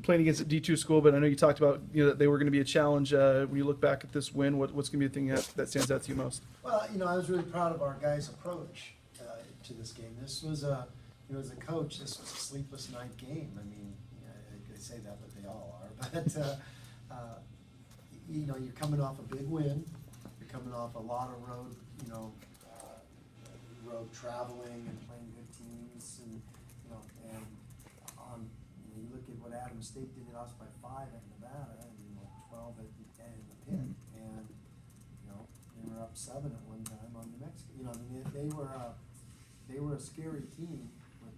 playing against a D2 school, but I know you talked about that they were going to be a challenge. When you look back at this win, what's going to be the thing that stands out to you most? Well, I was really proud of our guys' approach to this game. This was as a coach, this was a sleepless night game. I mean, I say that, but they all are. But you're coming off a big win. You're coming off a lot of road, road traveling and playing good teams, and you look at what Adams State did. They lost by 5 at Nevada, and 12 at the end in the pit, and they were up 7 at one time on New Mexico. They were a scary team with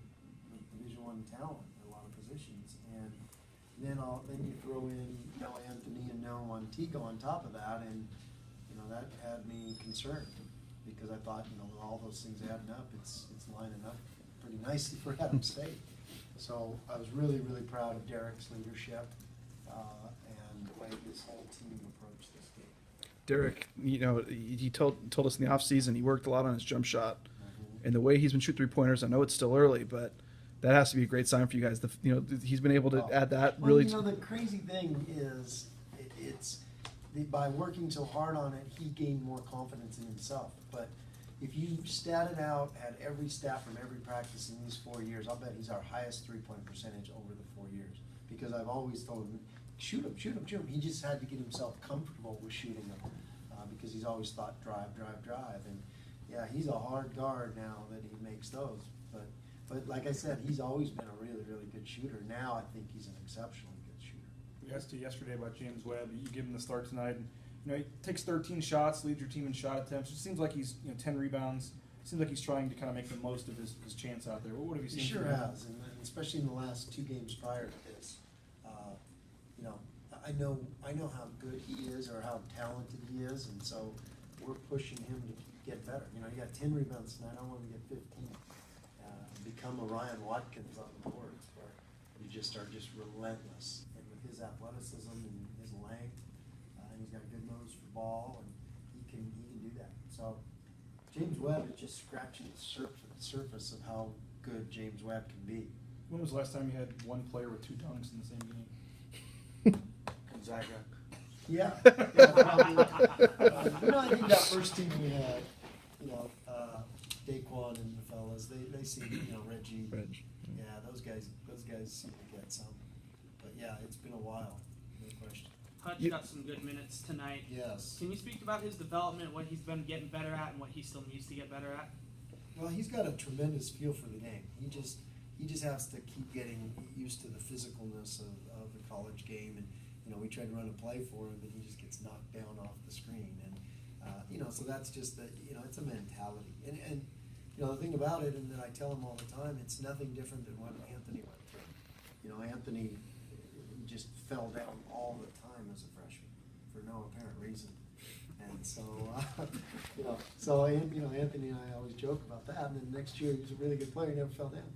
Division I talent at a lot of positions, and then you throw in Anthony and now Montego on top of that, and that had me concerned because I thought with all those things adding up, it's lining up pretty nicely for Adams State. So I was really, really proud of Derek's leadership and the way his whole team approached this game. Derek, he told us in the offseason he worked a lot on his jump shot, and the way he's been shooting 3-pointers. I know it's still early, but that has to be a great sign for you guys. He's been able to add that really. The crazy thing is, by working so hard on it, he gained more confidence in himself. But if you statted out at every stat from every practice in these 4 years, I'll bet he's our highest 3-point percentage over the 4 years. Because I've always told him, shoot him, shoot him, shoot him. He just had to get himself comfortable with shooting them because he's always thought drive, drive, drive. And yeah, he's a hard guard now that he makes those. But like I said, he's always been a really, really good shooter. Now I think he's an exceptionally good shooter. We asked you yesterday about James Webb. You give him the start tonight. And, he takes 13 shots, leads your team in shot attempts. It seems like he's 10 rebounds. It seems like he's trying to kind of make the most of his chance out there. What have you seen? He sure has, and especially in the last 2 games prior to this. I know how good he is or how talented he is, and so we're pushing him to get better. He got 10 rebounds tonight. I want him to get 15. Become a Ryan Watkins on the court, where you just are relentless. And with his athleticism and his length, and he's got a good nose for ball, and he can do that. So James Webb is just scratching the surface of how good James Webb can be. When was the last time you had one player with 2 dunks in the same game? Gonzaga. Yeah. Probably. I think that first team we had, Daquan and the fellas, they seem, Reggie. Yeah, those guys seem to get some. But yeah, it's been a while. No question. Hutch got some good minutes tonight. Yes. Can you speak about his development, what he's been getting better at, and what he still needs to get better at? Well, he's got a tremendous feel for the game. He just has to keep getting used to the physicalness of the college game, and we try to run a play for him, and he just gets knocked down off the screen, and so that's just it's a mentality, and the thing about it, and that I tell him all the time, it's nothing different than what Anthony went through. Anthony just fell down all the time as a freshman for no apparent reason. And so, Anthony and I always joke about that. And then next year, he was a really good player, he never fell down.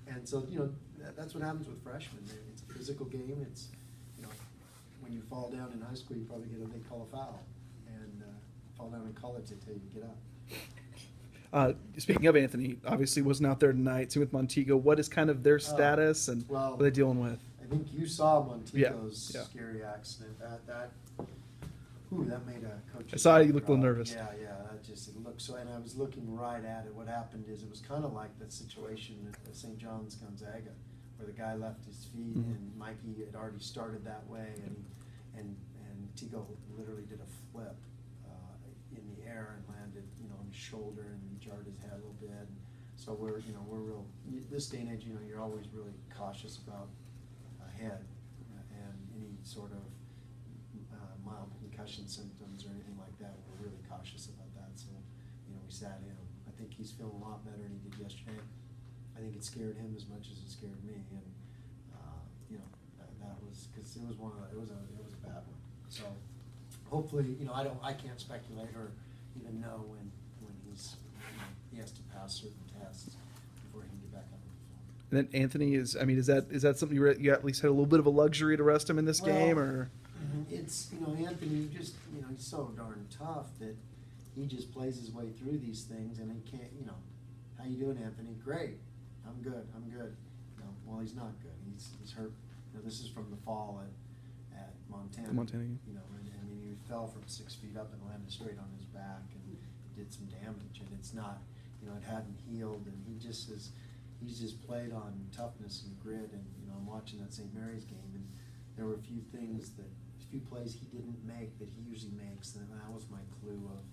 And so, that's what happens with freshmen. It's a physical game. It's, when you fall down in high school, you probably get they call a foul. And fall down in college, they tell you to get up. Speaking of Anthony, obviously wasn't out there tonight. Same with Montego. What is kind of their status and what are they dealing with? I think you saw Montego's scary accident. That made a coach. I saw you look a little nervous. Yeah, it looked so. And I was looking right at it. What happened is it was kind of like that situation at St. John's Gonzaga, where the guy left his feet and Mikey had already started that way, and Tigo literally did a flip in the air and landed, on his shoulder and jarred his head a little bit. And so we're real. This day and age, you're always really cautious about a head and any sort of mild concussion symptoms or anything like that. We're really cautious about that. So, we sat him. I think he's feeling a lot better than he did yesterday. I think it scared him as much as it scared me, and that was because it was a bad one. So hopefully, I can't speculate or even know when he has to pass certain tests before he can get back on the floor. And then Anthony is that something you at least had a little bit of a luxury to rest him in this game, or? It's Anthony just he's so darn tough that he just plays his way through these things, and he can't how you doing, Anthony? Great, I'm good. Well, he's not good. He's hurt this is from the fall at Montana. Montana, yeah. You know, and I mean, he fell from 6 feet up and landed straight on his back and did some damage. And it's not, it hadn't healed, and he's just played on toughness and grit. And I'm watching that St. Mary's game, and there were a few plays he didn't make that he usually makes, and that was my clue of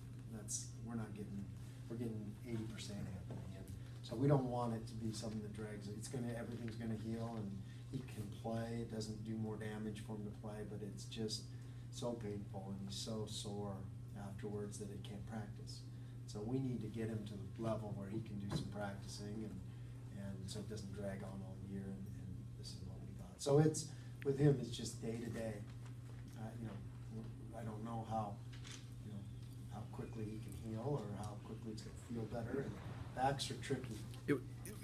we're getting 80% Anthony, and so we don't want it to be something that drags. Everything's gonna heal, and he can play. It doesn't do more damage for him to play, but it's just so painful, and he's so sore afterwards that he can't practice. So we need to get him to the level where he can do some practicing, and so it doesn't drag on all year. And this is what we got. So with him, it's just day to day. I don't know how quickly he can heal or how quickly it's going to feel better. And backs are tricky.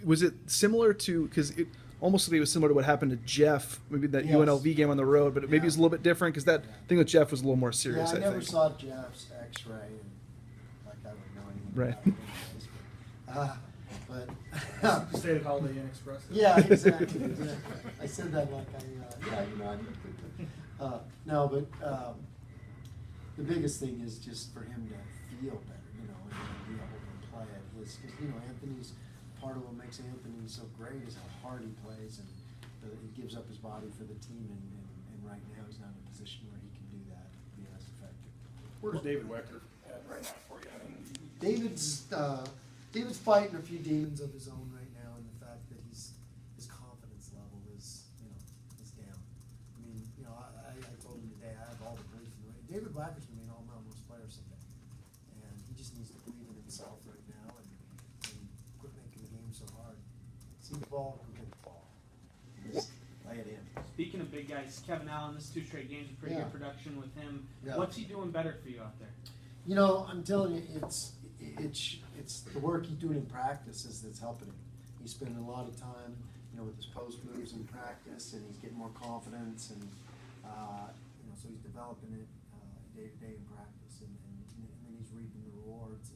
Was it similar to, because it almost like it was similar to what happened to Jeff, maybe that Yes. UNLV game on the road, but maybe it's a little bit different because that thing with Jeff was a little more serious. Yeah, I never think. saw Jeff's X-ray, and like I would know anything Right. about it anyways, but You stated Holiday Inn Express. yeah, exactly. I said that like I knew. No, but the biggest thing is just for him to feel better, and be able to play at his. Because Anthony's part of what makes Anthony so great is how hard he plays, and he gives up his body for the team. And right now he's not in a position where he can do that and be as effective. Where's David Wechter at right now for you? David's fighting a few demons of his own right now, and the fact that his confidence level is down. I mean, I told him today I have all the belief in him. David Blacker's gonna be an all-Mountain West player someday, and he just needs to believe in himself right now and quit making the game so hard. See the ball, go get the ball. Just lay it in. Speaking of big guys, Kevin Allen, this 2 straight games of pretty Yeah. good production with him. Yeah. What's he doing better for you out there? I'm telling you, it's the work he's doing in practice that's helping him. He's spending a lot of time, with his post moves in practice, and he's getting more confidence, and so he's developing it day to day in practice, and then he's reaping the rewards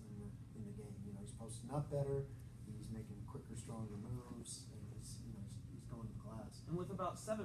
in the game. He's posting up better, he's making quicker, stronger moves, and he's going to class. And with about 7